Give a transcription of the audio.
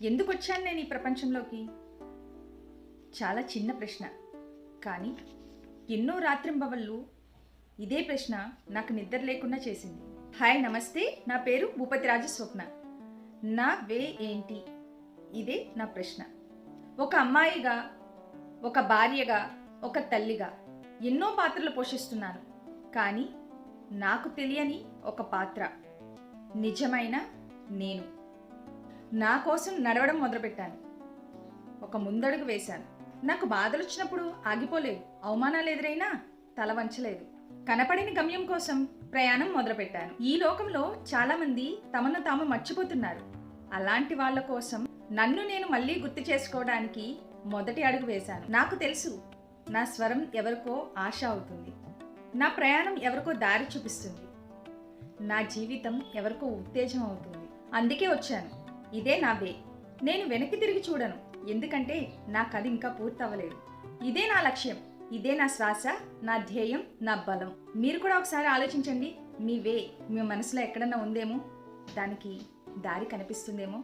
ఎందుకు వచ్చాను నేను ఈ ప్రపంచంలోకి? చాలా చిన్న ప్రశ్న, కానీ ఎన్నో రాత్రింబవళ్ళు ఇదే ప్రశ్న నాకు నిద్ర లేకుండా చేసింది. హాయ్, నమస్తే. నా పేరు భూపతి రాజు స్వప్న. నా వే ఏంటి? ఇదే నా ప్రశ్న. ఒక అమ్మాయిగా, ఒక భార్యగా, ఒక తల్లిగా ఎన్నో పాత్రలు పోషిస్తున్నాను. కానీ నాకు తెలియని ఒక పాత్ర, నిజమైన నేను. నా కోసం నడవడం మొదలుపెట్టాను. ఒక ముందడుగు వేశాను. నాకు బాధలు వచ్చినప్పుడు ఆగిపోలేదు. అవమానాలు ఎదురైనా తల వంచలేదు. కనపడిన గమ్యం కోసం ప్రయాణం మొదలుపెట్టాను. ఈ లోకంలో చాలా మంది తమను తాము మర్చిపోతున్నారు. అలాంటి వాళ్ళ కోసం నన్ను నేను మళ్ళీ గుర్తు చేసుకోవడానికి మొదటి అడుగు వేశాను. నాకు తెలుసు, నా స్వరం ఎవరికో ఆశ అవుతుంది. నా ప్రయాణం ఎవరికో దారి చూపిస్తుంది. నా జీవితం ఎవరికో ఉత్తేజం అవుతుంది. అందుకే వచ్చాను. ఇదే నా వే. నేను వెనక్కి తిరిగి చూడను, ఎందుకంటే నా కథ ఇంకా పూర్తవ్వలేదు. ఇదే నా లక్ష్యం, ఇదే నా శ్వాస, నా ధ్యేయం, నా బలం. మీరు కూడా ఒకసారి ఆలోచించండి. మీ వే మీ మనసులో ఎక్కడన్నా ఉందేమో, దానికి దారి కనిపిస్తుందేమో.